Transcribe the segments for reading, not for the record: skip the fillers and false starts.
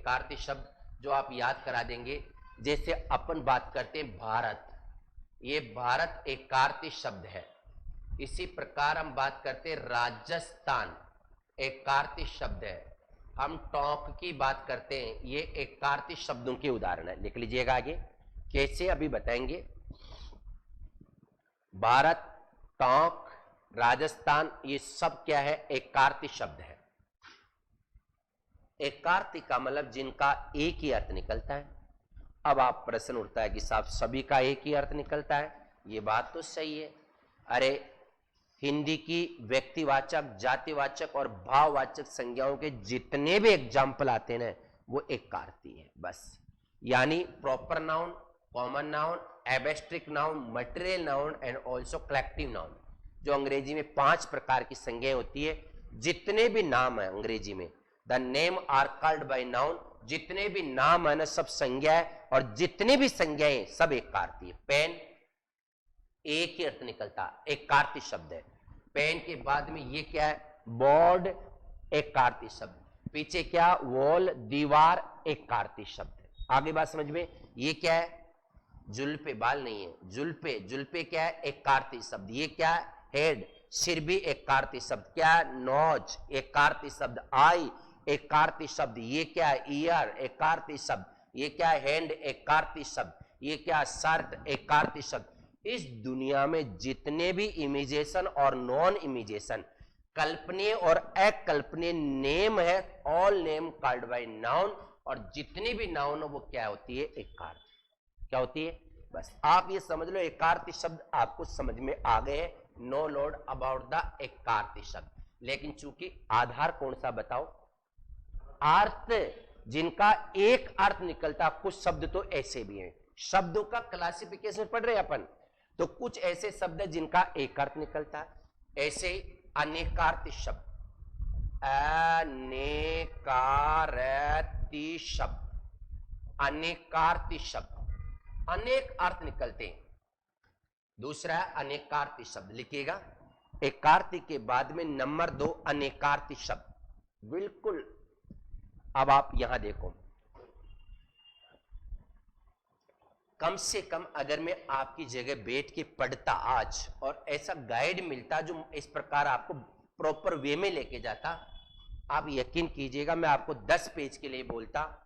एकार्थी शब्द जो आप याद करा देंगे। जैसे अपन बात करते हैं भारत, ये भारत एकार्थी शब्द है। इसी प्रकार हम बात करते हैं राजस्थान, एकार्थी शब्द है। हम टोंक की बात करते हैं, ये एकार्थी शब्दों के उदाहरण है। लिख लीजिएगा आगे कैसे अभी बताएंगे। भारत, टोंक, राजस्थान, ये सब क्या है? एकार्थी शब्द है। एकार्थी का मतलब जिनका एक ही अर्थ निकलता है। अब आप प्रश्न उठता है कि साहब सभी का एक ही अर्थ निकलता है, ये बात तो सही है। अरे हिंदी की व्यक्तिवाचक, जातिवाचक और भाववाचक संज्ञाओं के जितने भी एग्जाम्पल आते हैं ना, वो एकार्थी है बस। यानी proper noun, common noun, abstract noun, material noun and also collective noun, जो अंग्रेजी में 5 प्रकार की संज्ञाएं होती है। जितने भी नाम है अंग्रेजी में, the name are called by noun, जितने भी नाम है ना सब संज्ञा है, और जितने भी संज्ञाएं सब एकार्थी है। पेन एक ही अर्थ निकलता, एकार्थी शब्द है। पेन के बाद में ये क्या है? बोर्ड, एकार्थी शब्द। पीछे क्या? वॉल, दीवार, एकार्थी शब्द है। आगे बात समझ में, ये क्या है? जुल्फे, बाल नहीं है, जुल्फे, जुल्फे क्या है? एकार्थी शब्द। ये क्या है? हेड, सिर भी एकार्थी शब्द। क्या है? नोज, एकार्थी शब्द। आई, एकार्थी शब्द। ये क्या है? ईयर, एकार्थी शब्द। ये क्या है? हैंड, एकार्थी शब्द। ये क्या है? शर्ट, एकार्थी शब्द। इस दुनिया में जितने भी इमेजेशन और नॉन इमेजेशन, कल्पनीय और अकल्पनीय नेम है, all name called by noun, और जितनी भी नाउन है वो क्या होती है? एकार्थी। क्या होती है? बस आप ये समझ लो, एकार्थी शब्द आपको समझ में आ गए। नो लोड अबाउट द एकार्थी शब्द। लेकिन चूंकि आधार कौन सा बताओ? अर्थ, जिनका एक अर्थ निकलता। कुछ शब्द तो ऐसे भी हैं, शब्दों का क्लासिफिकेशन पढ़ रहे हैं अपन, तो कुछ ऐसे शब्द है जिनका एक अर्थ निकलता है। ऐसे अनेकार्थी शब्द, अनेकार्थी शब्द, अनेकार्थी शब्द, अनेक अर्थ निकलते हैं। दूसरा है अनेकार्थी शब्द, लिखिएगा एकार्थी के बाद में नंबर 2 अनेकार्थी शब्द। बिल्कुल। अब आप यहां देखो, कम से कम अगर मैं आपकी जगह बैठ के पढ़ता आज, और ऐसा गाइड मिलता जो इस प्रकार आपको प्रॉपर वे में लेके जाता, आप यकीन कीजिएगा मैं आपको 10 पेज के लिए बोलता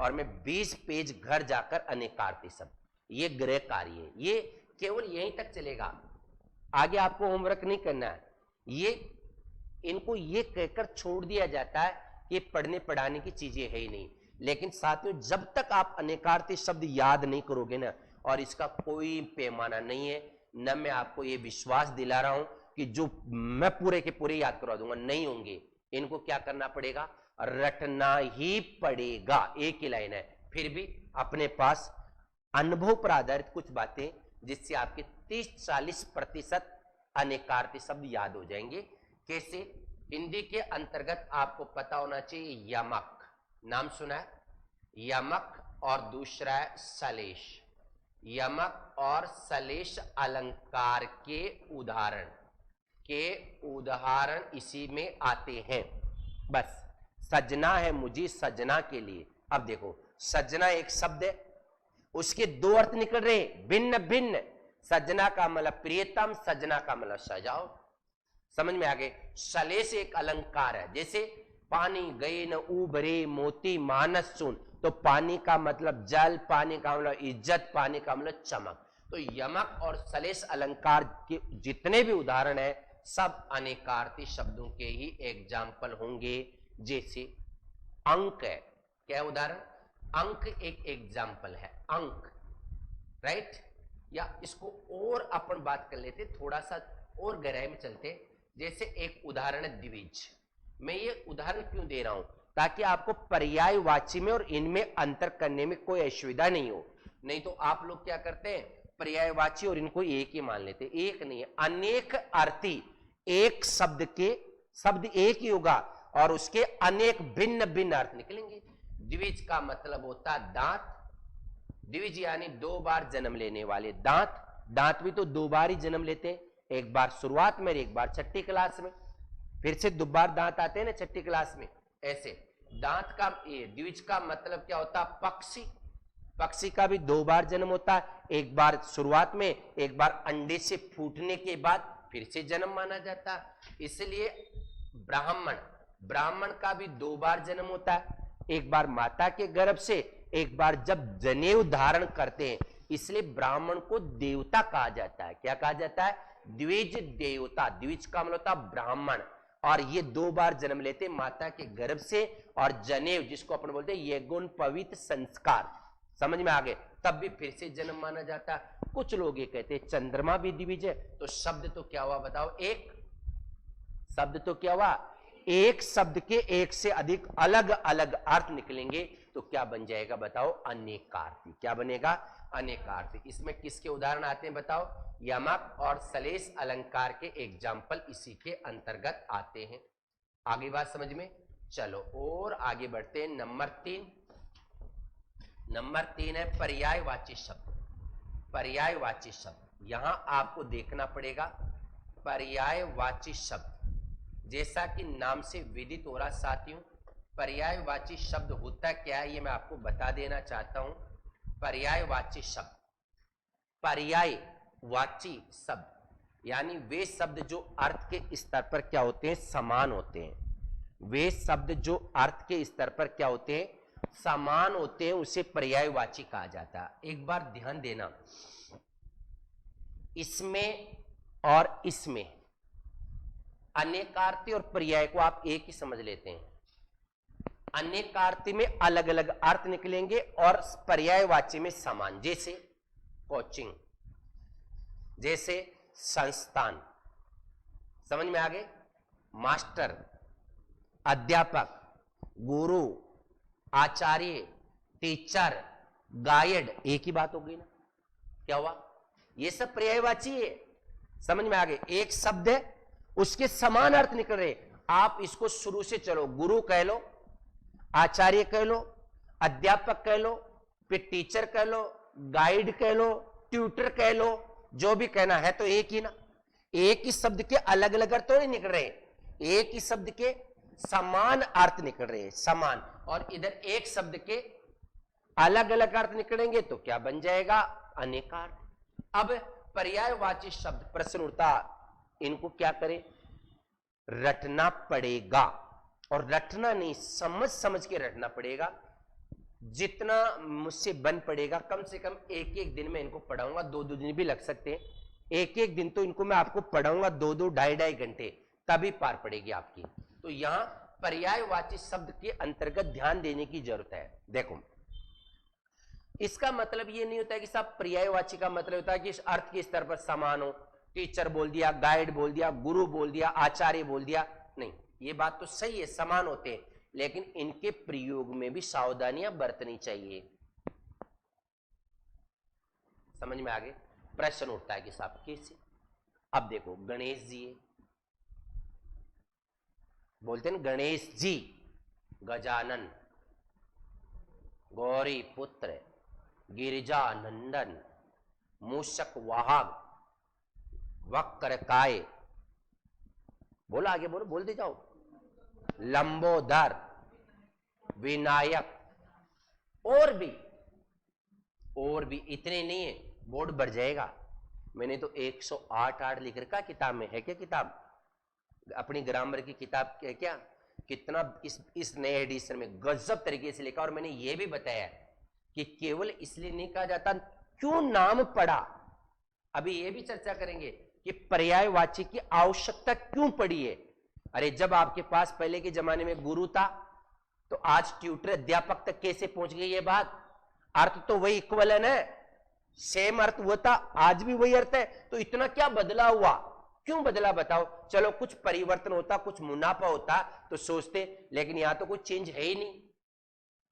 और मैं 20 पेज घर जाकर अनेकार्थी शब्द, ये गृह कार्य है, ये केवल यहीं तक चलेगा, आगे आपको होमवर्क नहीं करना है। ये इनको ये कहकर छोड़ दिया जाता है कि पढ़ने पढ़ाने की चीजें है ही नहीं। लेकिन साथियों, जब तक आप अनेकार्थी शब्द याद नहीं करोगे ना, और इसका कोई पैमाना नहीं है, न मैं आपको ये विश्वास दिला रहा हूं कि जो मैं पूरे के पूरे याद करवा दूंगा, नहीं होंगे। इनको क्या करना पड़ेगा? रटना ही पड़ेगा। एक ही लाइन है, फिर भी अपने पास अनुभव पर आधारित कुछ बातें जिससे आपके 30-40% अनेकार्थी शब्द याद हो जाएंगे। कैसे? हिंदी के अंतर्गत आपको पता होना चाहिए यमक, नाम सुना है? यमक, और दूसरा है सलेश। यमक और सलेश अलंकार के उदाहरण इसी में आते हैं। बस सजना है मुझे सजना के लिए। अब देखो, सजना एक शब्द है, उसके 2 अर्थ निकल रहे भिन्न भिन्न। सजना का मतलब प्रियतम, सजना का मतलब सजाओ। समझ में आ गए? सलेश एक अलंकार है, जैसे पानी गए न उभरे मोती मानस सुन, तो पानी का मतलब जल, पानी का मतलब इज्जत, पानी का मतलब चमक। तो यमक और सलेश अलंकार के जितने भी उदाहरण है सब अनेकार्थी शब्दों के ही एग्जाम्पल होंगे। जैसे अंक है, क्या उदाहरण? अंक एक एग्जाम्पल है, अंक, राइट? या इसको और अपन बात कर लेते, थोड़ा सा और गहराई में चलते। जैसे एक उदाहरण है द्विज। मैं ये उदाहरण क्यों दे रहा हूं? ताकि आपको पर्यायवाची में और इनमें अंतर करने में कोई असुविधा नहीं हो। नहीं तो आप लोग क्या करते हैं, पर्यायवाची और इनको एक ही मान लेते। एक नहीं है, अनेक अर्थी। एक शब्द के शब्द एक ही होगा और उसके अनेक भिन्न भिन्न अर्थ निकलेंगे। द्विज का मतलब होता है दांत। द्विज यानी 2 बार जन्म लेने वाले दांत। दांत भी तो 2 बार ही जन्म लेते हैं, एक बार शुरुआत में, एक बार छठी क्लास में, फिर से 2 बार दांत आते हैं ना छठी क्लास में। ऐसे दांत का द्विज का मतलब क्या होता है? पक्षी। पक्षी का भी 2 बार जन्म होता है, एक बार शुरुआत में, एक बार अंडे से फूटने के बाद फिर से जन्म माना जाता है। इसलिए ब्राह्मण का भी 2 बार जन्म होता है, एक बार माता के गर्भ से, एक बार जब जनेऊ धारण करते हैं। इसलिए ब्राह्मण को देवता कहा जाता है। क्या कहा जाता है? द्विज देवता। द्विज का मतलब होता ब्राह्मण, और ये 2 बार जन्म लेते माता के गर्भ से, और जनेऊ जिसको अपन बोलते हैं यज्ञोन पवित्र संस्कार, समझ में आ गए, तब भी फिर से जन्म माना जाता है। कुछ लोग ये कहते हैं चंद्रमा भी द्विज है, तो शब्द तो क्या हुआ बताओ? एक शब्द तो क्या हुआ? एक शब्द के एक से अधिक अलग अलग अर्थ निकलेंगे तो क्या बन जाएगा बताओ? अनेकार्थी। क्या बनेगा? अनेकार्थी। इसमें किसके उदाहरण आते हैं बताओ? यमक और सलेश अलंकार के एग्जाम्पल इसी के अंतर्गत आते हैं। आगे बात समझ में? चलो और आगे बढ़ते हैं। नंबर 3 है पर्यायवाची शब्द। पर्यायवाची शब्द यहां आपको देखना पड़ेगा। पर्यायवाची शब्द जैसा कि नाम से विदित हो रहा साथियों, पर्यायवाची शब्द होता क्या है ये मैं आपको बता देना चाहता हूं। पर्यायवाची शब्द, पर्यायवाची शब्द यानी वे शब्द जो अर्थ के स्तर पर क्या होते हैं? समान होते हैं। वे शब्द जो अर्थ के स्तर पर क्या होते हैं? समान होते हैं, उसे पर्यायवाची कहा जाता है। एक बार ध्यान देना, इसमें और इसमें अनेकार्थी और पर्याय को आप एक ही समझ लेते हैं। अनेकार्थी में अलग अलग अर्थ निकलेंगे और पर्यायवाची में समान, जैसे कोचिंग, जैसे संस्थान, समझ में आ गए? मास्टर, अध्यापक, गुरु, आचार्य, टीचर, गाइड, एक ही बात हो गई ना? क्या हुआ? ये सब पर्यायवाची है। समझ में आ गए? एक शब्द है, उसके समान अर्थ निकल रहे। आप इसको शुरू से चलो, गुरु कह लो, आचार्य कह लो, अध्यापक कह लो, फिर टीचर कह लो, गाइड कह लो, ट्यूटर कह लो, जो भी कहना है, तो एक ही ना? एक ही शब्द के अलग अलग अर्थ तो नहीं निकल रहे, एक ही शब्द के समान अर्थ निकल रहे हैं, समान। और इधर एक शब्द के अलग अलग अर्थ निकलेंगे तो क्या बन जाएगा? अनेकार्थ। अब पर्यायवाची शब्द, प्रश्न उठता, इनको क्या करें? रटना पड़ेगा, और रटना नहीं, समझ समझ के रटना पड़ेगा। जितना मुझसे बन पड़ेगा, कम से कम एक एक दिन में इनको पढ़ाऊंगा, 2-2 दिन भी लग सकते हैं। एक एक दिन तो इनको मैं आपको पढ़ाऊंगा 2-2, 2.5 घंटे, तभी पार पड़ेगी आपकी। तो यहां पर्यायवाची शब्द के अंतर्गत ध्यान देने की जरूरत है। देखो, इसका मतलब ये नहीं होता है कि साहब पर्यायवाची का मतलब होता है कि इस अर्थ के स्तर पर समान हो। टीचर बोल दिया, गाइड बोल दिया, गुरु बोल दिया, आचार्य बोल दिया, नहीं, ये बात तो सही है, समान होते हैं, लेकिन इनके प्रयोग में भी सावधानियां बरतनी चाहिए। समझ में आ गए? प्रश्न उठता है कि साहब कैसे? अब देखो, गणेश जी बोलते हैं गणेश जी, गजानन, गौरी पुत्र, गिरिजा नंदन, मूषक वाहक, वक्र काय, बोलो आगे, बोलो, बोल दे जाओ, लंबोदर, विनायक, और भी इतने नहीं है, बोर्ड बढ़ जाएगा। मैंने तो 108 लिख रखा किताब में, है क्या? किताब अपनी ग्रामर की किताब क्या कितना इस नए एडिशन में गजब तरीके से लिखा। और मैंने यह भी बताया कि केवल इसलिए नहीं कहा जाता क्यों नाम पड़ा, अभी यह भी चर्चा करेंगे कि पर्यायवाची की आवश्यकता क्यों पड़ी है। अरे जब आपके पास पहले के जमाने में गुरु था, तो आज ट्यूटर अध्यापक तक कैसे पहुंच गई ये बात? अर्थ तो वही इक्वलन है, सेम अर्थ हुआ था, आज भी वही अर्थ है, तो इतना क्या बदला हुआ? क्यों बदला बताओ? चलो कुछ परिवर्तन होता, कुछ मुनाफा होता तो सोचते, लेकिन यहां तो कुछ चेंज है ही नहीं।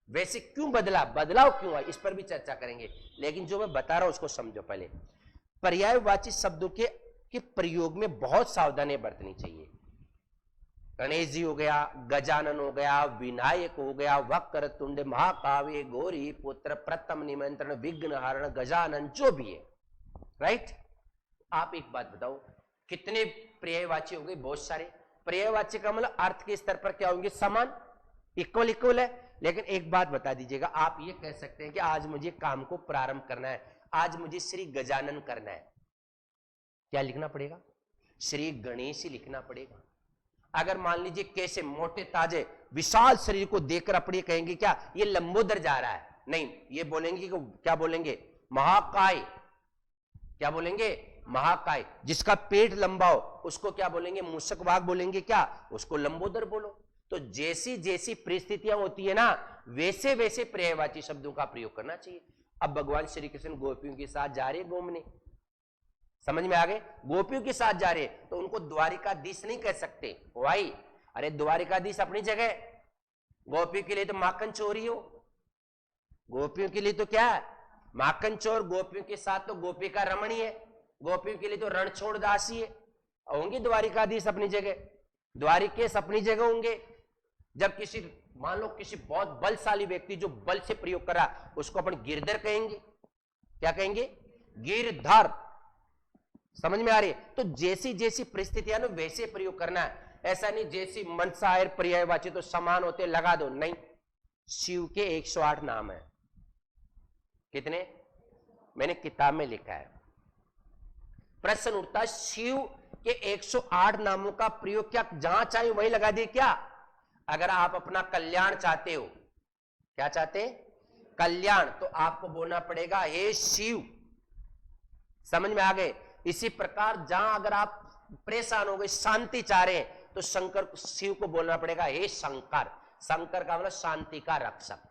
वैसे क्यों बदला, बदलाव क्यों हुआ, इस पर भी चर्चा करेंगे। लेकिन जो मैं बता रहा हूं उसको समझो पहले। पर्यायवाची शब्दों के प्रयोग में बहुत सावधानियां बरतनी चाहिए। गणेश जी हो गया, गजानन हो गया, विनायक हो गया, वक्रतुंड, महाकाव्य, गौरी पुत्र, प्रथम निमंत्रण, विघ्नहरण, गजानन, जो भी है, राइट? आप एक बात बताओ, कितने पर्यायवाची हो गए? बहुत सारे। पर्यायवाची का मतलब अर्थ के स्तर पर क्या होंगे? समान। इक्वल इक्वल है। लेकिन एक बात बता दीजिएगा, आप ये कह सकते हैं कि आज मुझे काम को प्रारंभ करना है, आज मुझे श्री गजानन करना है, क्या लिखना पड़ेगा? श्री गणेश ही लिखना पड़ेगा। अगर मान लीजिए कैसे मोटे ताजे विशाल शरीर को देखकर अपने कहेंगे क्या ये लंबोदर जा रहा है, नहीं, ये बोलेंगे कि क्या बोलेंगे? महाकाय। क्या बोलेंगे? महाकाय। जिसका पेट लंबा हो उसको क्या बोलेंगे? मूषक वाघ बोलेंगे क्या? उसको लंबोदर बोलो। तो जैसी जैसी परिस्थितियां होती है ना, वैसे वैसे पर्यायवाची शब्दों का प्रयोग करना चाहिए। अब भगवान श्री कृष्ण गोपियों के साथ जा रहे घूमने, समझ में आ गए? गोपियों के साथ जा रहे तो उनको द्वारिकाधीश नहीं कह सकते। वाई, अरे द्वारिकाधीश अपनी जगह, गोपियों के लिए तो माखन चोरी हो, गोपियों के लिए तो क्या है? माखन चोर। गोपियों के साथ तो गोपी का रमणी है, गोपियों के लिए तो रणछोड़ दासी है। होंगे द्वारिकाधीश अपनी जगह, द्वारिकेश अपनी जगह होंगे। जब किसी मान लो किसी बहुत बलशाली व्यक्ति जो बल से प्रयोग कर रहा, उसको अपन गिरधर कहेंगे। क्या कहेंगे? गिरधर। समझ में आ रही है? तो जैसी जैसी परिस्थितियां ना वैसे प्रयोग करना है। ऐसा नहीं जैसी मनसा है पर्यायवाची तो समान होते लगा दो, नहीं। शिव के 108 नाम है। कितने? मैंने किताब में लिखा है। प्रश्न उठता है शिव के 108 नामों का प्रयोग क्या जहां चाहे वहीं लगा दिए क्या? अगर आप अपना कल्याण चाहते हो, क्या चाहते हैं? कल्याण, तो आपको बोलना पड़ेगा हे शिव। समझ में आ गए? इसी प्रकार जहां अगर आप परेशान हो गए, शांति चाह रहे हैं, तो शंकर शिव को बोलना पड़ेगा हे शंकर। शंकर का मतलब शांति का रक्षक।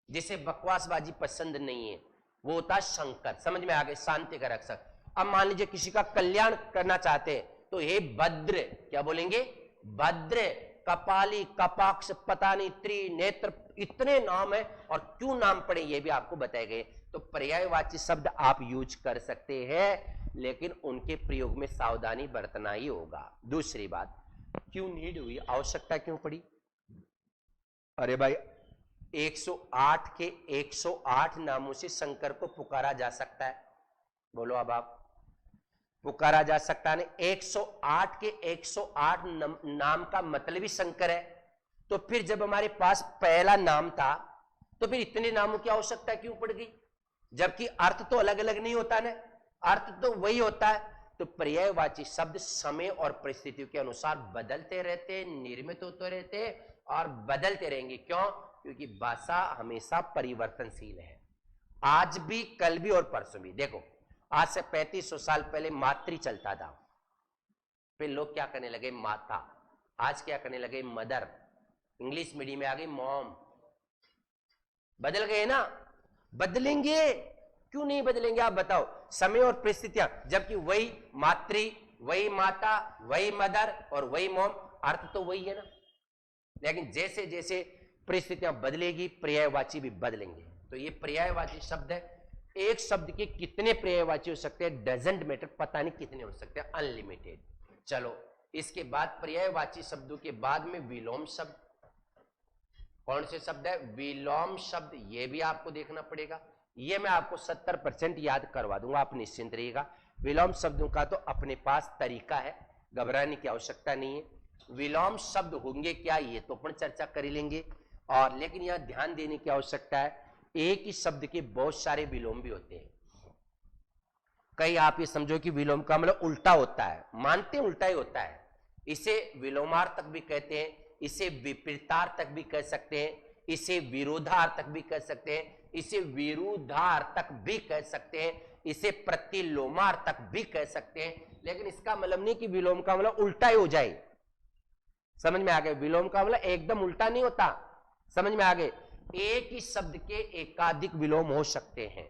जिसे बकवासबाजी पसंद नहीं है वो होता है शंकर। समझ में आ गए? शांति का रक्षक। अब मान लीजिए किसी का कल्याण करना चाहते हैं तो हे भद्र। क्या बोलेंगे? भद्र। कपाली, कपाक्ष, पतानी, त्रिनेत्र, इतने नाम है और क्यों नाम पड़े ये भी आपको बताए गए। तो पर्यायवाची शब्द आप यूज कर सकते हैं, लेकिन उनके प्रयोग में सावधानी बरतना ही होगा। दूसरी बात, क्यों नीड हुई, आवश्यकता क्यों पड़ी? अरे भाई 108 के 108 नामों से शंकर को पुकारा जा सकता है। बोलो अब आप, पुकारा जा सकता है? 108 के 108 नाम का मतलब ही शंकर है। तो फिर जब हमारे पास पहला नाम था तो फिर इतने नामों की आवश्यकता क्यों पड़ गई? जबकि अर्थ तो अलग अलग नहीं होता ना, अर्थ तो वही होता है। तो पर्यायवाची शब्द समय और परिस्थितियों के अनुसार बदलते रहते, निर्मित होते रहते और बदलते रहेंगे। क्यों? क्योंकि भाषा हमेशा परिवर्तनशील है, आज भी, कल भी और परसों भी। देखो आज से 3500 साल पहले मातृ चलता था, फिर लोग क्या करने लगे? माता। आज क्या करने लगे? मदर। इंग्लिश मीडियम में आ गई मॉम। बदल गए ना? बदलेंगे, क्यों नहीं बदलेंगे आप बताओ? समय और परिस्थितियां, जबकि वही मातृ, वही माता, वही मदर और वही मॉम, अर्थ तो वही है ना। लेकिन जैसे जैसे परिस्थितियां बदलेगी पर्यायवाची भी बदलेंगे। तो ये पर्यायवाची शब्द है। एक शब्द के कितने पर्यायवाची हो सकते हैं? डजंट मैटर, पता नहीं कितने हो सकते हैं, अनलिमिटेड। चलो इसके बाद पर्यायवाची शब्दों के बाद में विलोम शब्द। कौन से शब्द है? विलोम शब्द। ये भी आपको देखना पड़ेगा। ये मैं आपको 70% याद करवा दूंगा, आप निश्चिंत रहिएगा। विलोम शब्दों का तो अपने पास तरीका है, घबराने की आवश्यकता नहीं है। विलोम शब्द होंगे क्या ये तो अपन चर्चा कर लेंगे। और लेकिन यह ध्यान देने की आवश्यकता है, एक ही शब्द के बहुत सारे विलोम भी होते हैं। कई आप ये समझो कि विलोम का मतलब उल्टा होता है, मानते हैं उल्टा ही होता है। इसे विलोमार्थक भी कहते हैं, इसे विपरीतार्थक भी कह सकते हैं, इसे विरोधार्थक भी कह सकते हैं, इसे विरुद्धार्थक भी कह सकते हैं, इसे प्रतिलोमार्थक भी कह सकते हैं। लेकिन इसका मतलब नहीं कि विलोम का मतलब उल्टा ही हो जाए। समझ में आ गए? विलोम का मतलब एकदम उल्टा नहीं होता। समझ में आ गए? एक ही शब्द के एकाधिक विलोम हो सकते हैं।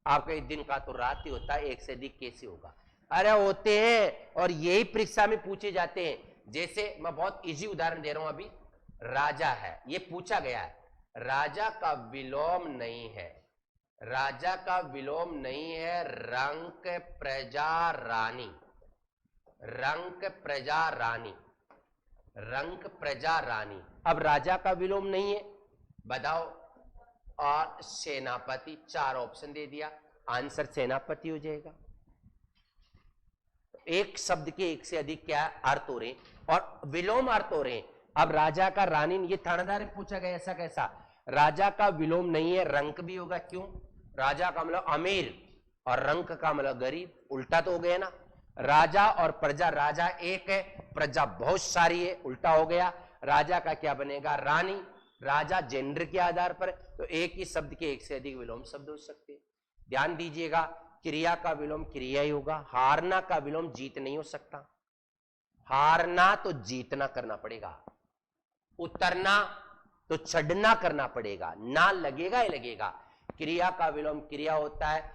आपका एक दिन का तो रात ही होता है, एक से अधिक कैसे होगा? अरे होते हैं, और यही परीक्षा में पूछे जाते हैं। जैसे मैं बहुत इजी उदाहरण दे रहा हूं अभी, राजा है, ये पूछा गया है, राजा का विलोम नहीं है, राजा का विलोम नहीं है रंक प्रजा रानी। रंक प्रजा रानी, रंक प्रजा रानी। अब राजा का विलोम नहीं है, बताओ। और सेनापति, 4 ऑप्शन दे दिया, आंसर सेनापति हो जाएगा। एक शब्द के एक से अधिक क्या अर्थ हो रहे हैं और विलोम अर्थ हो रहे हैं। अब राजा का रानी, ये थानेदार में पूछा गया ऐसा कैसा, राजा का विलोम नहीं है, रंक भी होगा। क्यों? राजा का मतलब अमीर और रंक का मतलब गरीब, उल्टा तो हो गया ना। राजा और प्रजा, राजा एक है, प्रजा बहुत सारी है, उल्टा हो गया। राजा का क्या बनेगा? रानी। राजा जेंडर के आधार पर, तो एक ही शब्द के एक से अधिक विलोम शब्द हो सकते हैं। ध्यान दीजिएगा, क्रिया का विलोम क्रिया ही होगा। हारना का विलोम जीत नहीं हो सकता। हारना तो जीतना करना पड़ेगा, उतरना तो चढ़ना करना पड़ेगा, ना लगेगा ही लगेगा। क्रिया का विलोम क्रिया होता है,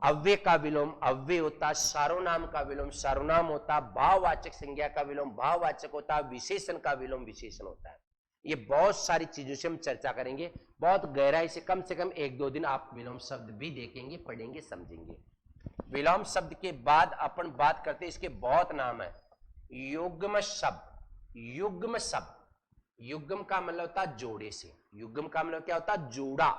अव्यय का विलोम अव्यय होता है, सार्वनाम का विलोम सार्वनाम होता है, भाववाचक संज्ञा का विलोम भाववाचक होता है, विशेषण का विलोम विशेषण होता है। ये बहुत सारी चीजों से हम चर्चा करेंगे, बहुत गहराई से कम 1-2 दिन आप विलोम शब्द भी देखेंगे, पढ़ेंगे, समझेंगे। विलोम शब्द के बाद अपन बात करते हैं, इसके बहुत नाम है। युग्म शब्द। युग्म शब्द, युग्म का मतलब होता है जोड़े से। युग्म का मतलब क्या होता है? जोड़ा।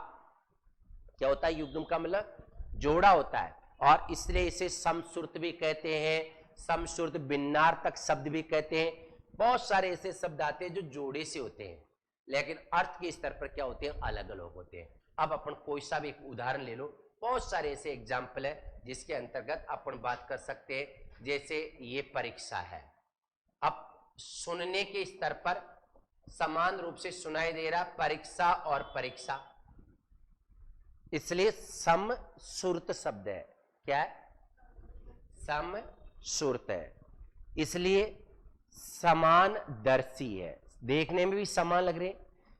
क्या होता है? युग्म का मतलब जोड़ा होता है, और इसलिए इसे समश्रुत भी कहते हैं, समश्रुत भिन्नार्थक शब्द भी कहते हैं। बहुत सारे ऐसे शब्द आते हैं जो जोड़े से होते हैं, लेकिन अर्थ के स्तर पर क्या होते हैं? अलग अलग होते हैं। अब अपन कोई सा भी एक उदाहरण ले लो, बहुत सारे ऐसे एग्जाम्पल है जिसके अंतर्गत अपन बात कर सकते हैं। जैसे ये परीक्षा है, अब सुनने के स्तर पर समान रूप से सुनाई दे रहा परीक्षा और परीक्षा, इसलिए समश्रुत शब्द है। क्या है? समश्रुत है, इसलिए समानदर्शी है। देखने में भी समान लग रहे,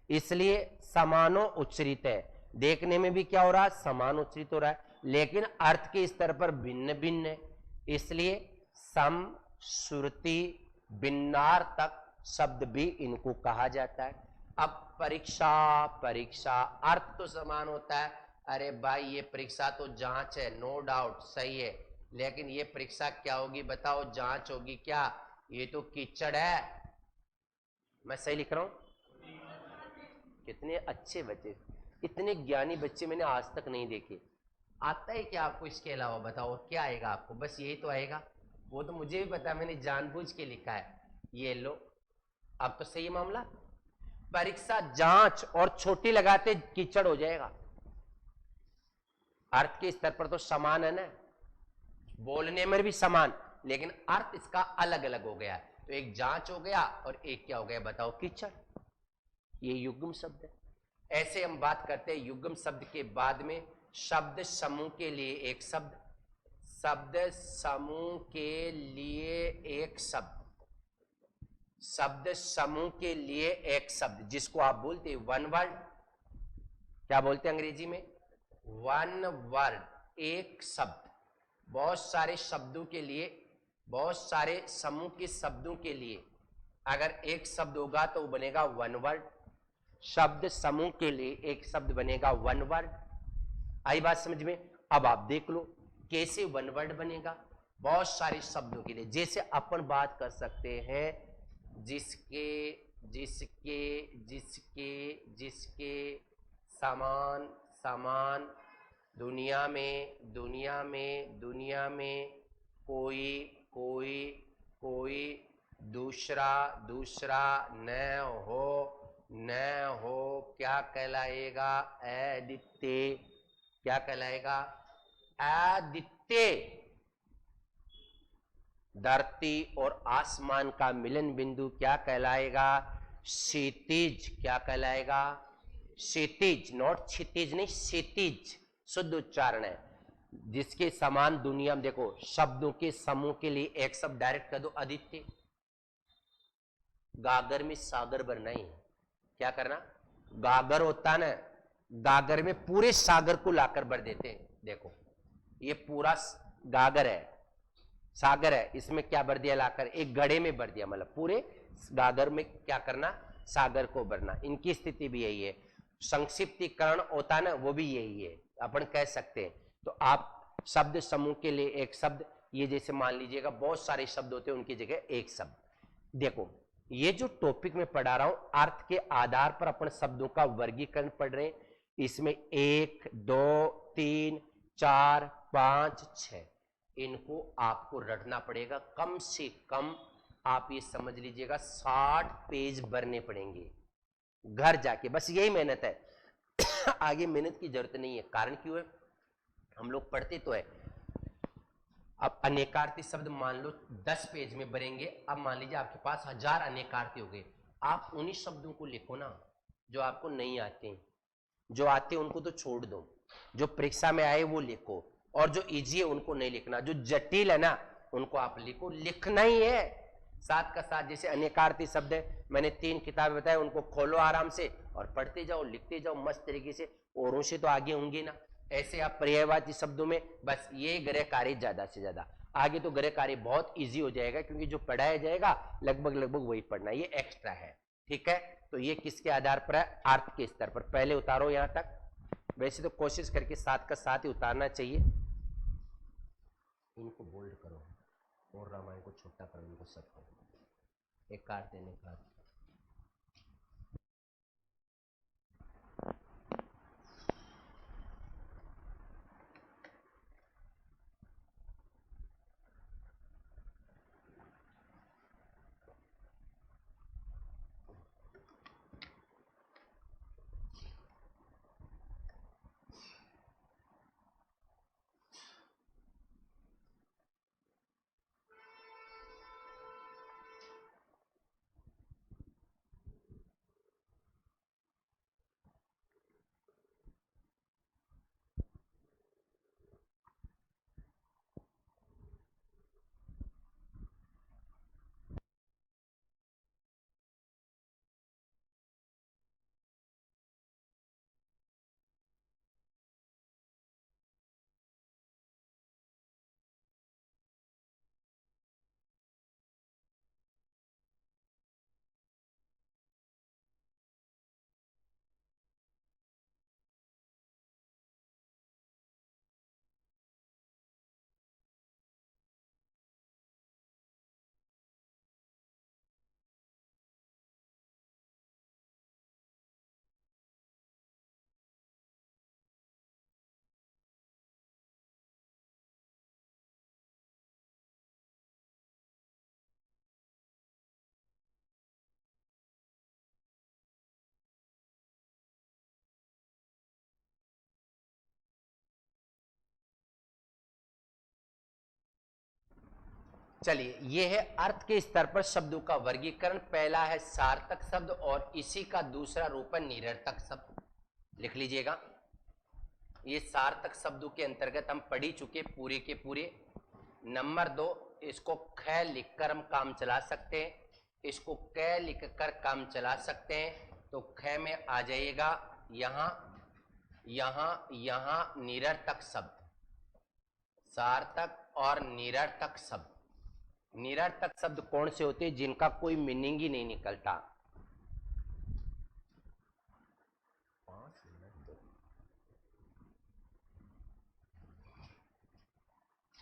इसलिए समानो उच्चरित है। देखने में भी क्या हो रहा है? समान उच्चरित हो रहा है, लेकिन अर्थ के स्तर पर भिन्न भिन्न है, इसलिए समश्रुति भिन्नार्थक शब्द भी इनको कहा जाता है। अब परीक्षा, परीक्षा अर्थ तो समान होता है। अरे भाई, ये परीक्षा तो जांच है, नो डाउट सही है, लेकिन ये परीक्षा क्या होगी बताओ? जांच होगी क्या? ये तो कीचड़ है। मैं सही लिख रहा हूं? कितने अच्छे बच्चे, इतने ज्ञानी बच्चे मैंने आज तक नहीं देखे। आता है क्या आपको इसके अलावा? बताओ क्या आएगा आपको? बस यही तो आएगा। वो तो मुझे भी पता है, मैंने जानबूझ के लिखा है। ये लो, अब तो सही मामला। परीक्षा जांच और छोटी लगाते कीचड़ हो जाएगा। अर्थ के स्तर पर तो समान है ना, बोलने में भी समान, लेकिन अर्थ इसका अलग अलग हो गया। तो एक जांच हो गया और एक क्या हो गया बताओ? कीचड़। ये युग्म शब्द है। ऐसे हम बात करते हैं युग्म शब्द के बाद में शब्द समूह के लिए एक शब्द, शब्द समूह के लिए एक शब्द, शब्द समूह के लिए एक शब्द, जिसको आप बोलते हैं वन वर्ड। क्या बोलते हैं अंग्रेजी में? वन वर्ड, एक शब्द। बहुत सारे शब्दों के लिए, बहुत सारे समूह के शब्दों के लिए अगर एक शब्द होगा तो वो बनेगा वन वर्ड। शब्द समूह के लिए एक शब्द बनेगा वन वर्ड। आई बात समझ में? अब आप देख लो कैसे वन वर्ड बनेगा। बहुत सारे शब्दों के लिए, जैसे अपन बात कर सकते हैं जिसके, जिसके, जिसके, जिसके, समान, समान, दुनिया में, दुनिया में, दुनिया में, कोई, कोई, कोई, दूसरा, दूसरा, न हो, न हो, क्या कहलाएगा? अद्वितीय। क्या कहलाएगा? अद्वितीय। धरती और आसमान का मिलन बिंदु क्या कहलाएगा? क्षितिज। क्या कहलाएगा? क्षितिज, नॉट क्षितिज नहीं, क्षितिज शुद्ध उच्चारण है। जिसके समान दुनिया में, देखो शब्दों के समूह के लिए एक शब्द डायरेक्ट कर दो, अद्वितीय। गागर में सागर भरना ही है। क्या करना? गागर होता है ना, गागर में पूरे सागर को लाकर भर देते हैं। देखो ये पूरा गागर है, सागर है, इसमें क्या भर दिया? लाकर एक घड़े में भर दिया, मतलब पूरे गागर में क्या करना? सागर को भरना। इनकी स्थिति भी यही है। संक्षिप्तीकरण होता है ना, वो भी यही है, अपन कह सकते हैं। तो आप शब्द समूह के लिए एक शब्द, ये जैसे मान लीजिएगा बहुत सारे शब्द होते हैं, उनकी जगह एक शब्द। देखो ये जो टॉपिक में पढ़ा रहा हूं, अर्थ के आधार पर अपन शब्दों का वर्गीकरण पढ़ रहे हैं। इसमें 1, 2, 3, 4, 5, 6, इनको आपको रटना पड़ेगा कम से कम आप ये समझ लीजिएगा 60 पेज भरने पड़ेंगे घर जाके, बस यही मेहनत है। आगे मेहनत की जरूरत नहीं है। कारण क्यों है, हम लोग पढ़ते तो है। अब अनेकार्थी शब्द मान लो 10 पेज में भरेंगे। अब मान लीजिए आपके पास 1000 अनेकार्थी हो गए, आप उन्हीं शब्दों को लिखो ना जो आपको नहीं आते हैं। जो आते हैं उनको तो छोड़ दो, जो परीक्षा में आए वो लिखो, और जो इजी है उनको नहीं लिखना। जो जटिल है ना उनको आप लिखो, लिखना ही है साथ का साथ। जैसे अनेकार्थी शब्द है, मैंने 3 किताबें बताए, उनको खोलो आराम से और पढ़ते जाओ, लिखते जाओ मस्त तरीके से, औरों से तो आगे होंगे ना। ऐसे आप पर्यायवाची शब्दों में बस ये गृह कार्य ज्यादा से ज्यादा, आगे तो गृह कार्य बहुत इजी हो जाएगा, क्योंकि जो पढ़ाया जाएगा लगभग वही पढ़ना, ये एक्स्ट्रा है। ठीक है, तो ये किसके आधार पर है, अर्थ के स्तर पर। पहले उतारो यहां तक, वैसे तो कोशिश करके साथ का साथ ही उतारना चाहिए। इनको बोल्ड करो और रामायण को छोटा करो, इनको सबको एक काट देने का। चलिए, ये है अर्थ के स्तर पर शब्दों का वर्गीकरण। पहला है सार्थक शब्द और इसी का दूसरा रूप है निरर्थक शब्द। लिख लीजिएगा, ये सार्थक शब्दों के अंतर्गत हम पढ़ ही चुके पूरे के पूरे। नंबर 2, इसको ख लिखकर हम काम चला सकते हैं, इसको क लिखकर काम चला सकते हैं। तो ख में आ जाइएगा यहां यहां यहां निरर्थक शब्द, सार्थक और निरर्थक शब्द। निरर्थक शब्द कौन से होते हैं, जिनका कोई मीनिंग ही नहीं निकलता।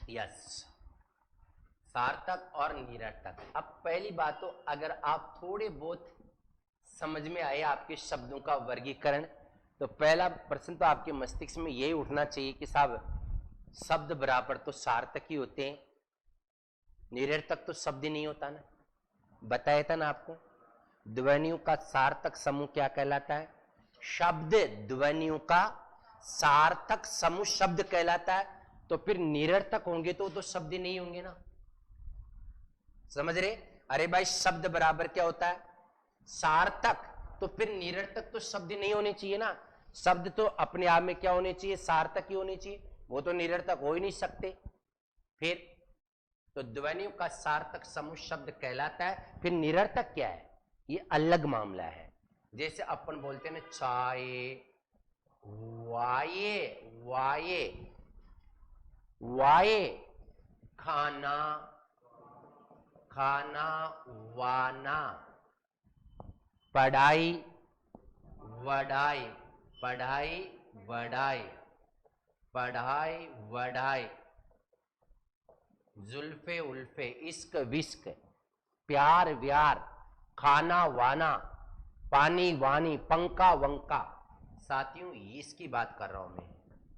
यस, सार्थक और निरर्थक। अब पहली बात तो अगर आप थोड़े बहुत समझ में आए आपके शब्दों का वर्गीकरण, तो पहला प्रश्न तो आपके मस्तिष्क में यही उठना चाहिए कि साहब शब्द बराबर तो सार्थक ही होते हैं, निरर्थक तो शब्द ही नहीं होता ना। बताया था ना आपको, ध्वनियों का सार्थक समूह क्या कहलाता है, शब्द। ध्वनियों का सार्थक समूह शब्द कहलाता है। तो फिर निरर्थक होंगे तो शब्द ही नहीं होंगे ना, समझ रहे। अरे भाई शब्द बराबर क्या होता है, सार्थक, तो फिर निरर्थक तो शब्द नहीं होने चाहिए ना। शब्द तो अपने आप में क्या होने चाहिए, सार्थक ही होने चाहिए, वो तो निरर्थक हो ही नहीं सकते। फिर तो ध्वनियों का सार्थक समूह शब्द कहलाता है। फिर निरर्थक क्या है, ये अलग मामला है। जैसे अपन बोलते हैं ना चाय, वाये वाये वाये, खाना खाना वाना, पढ़ाई वढ़ाई पढ़ाई वढ़ाई पढ़ाई वढ़ाई, जुल्फे उल्फे, इश्क विश्क, प्यार व्यार, खाना वाना, पानी वानी, पंका वंका। साथियों इसकी बात कर रहा हूं मैं,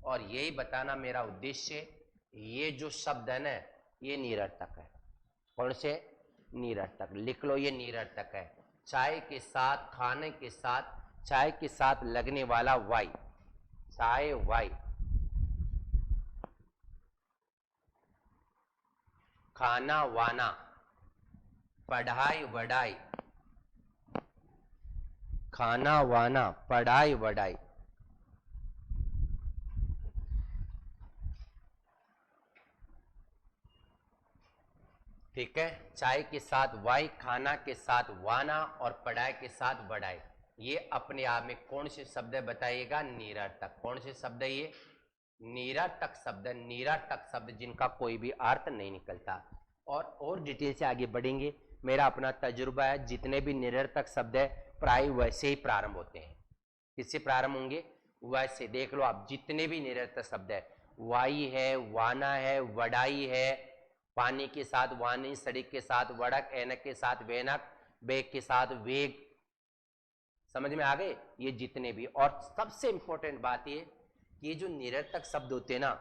और यही बताना मेरा उद्देश्य। ये जो शब्द है ना ये निरर्थक है। कौन से, निरर्थक। लिख लो, ये निरर्थक है। चाय के साथ, खाने के साथ, चाय के साथ लगने वाला वाई, चाय वाई, खाना वाना, पढ़ाई वढ़ाई, खाना वाना, पढ़ाई वढ़ाई। ठीक है, चाय के साथ वाई, खाना के साथ वाना और पढ़ाई के साथ बढ़ाई। ये अपने आप में कौन से शब्द है बताइएगा? निरर्थक। कौन से शब्द है ये? निरर्थक शब्द। निरर्थक शब्द जिनका कोई भी अर्थ नहीं निकलता। और डिटेल से आगे बढ़ेंगे। मेरा अपना तजुर्बा है, जितने भी निरर्थक शब्द है प्राय वैसे ही प्रारंभ होते हैं। किससे प्रारंभ होंगे? वैसे। देख लो आप, जितने भी निरर्थक शब्द है, वाई है, वाना है, वडाई है, पानी के साथ वानी, सड़क के साथ वड़क, ऐनक के साथ वैनक, बेग के साथ वेग। समझ में आ गए? ये जितने भी। और सबसे इंपॉर्टेंट बात ये कि ये जो निरर्थक शब्द होते हैं ना,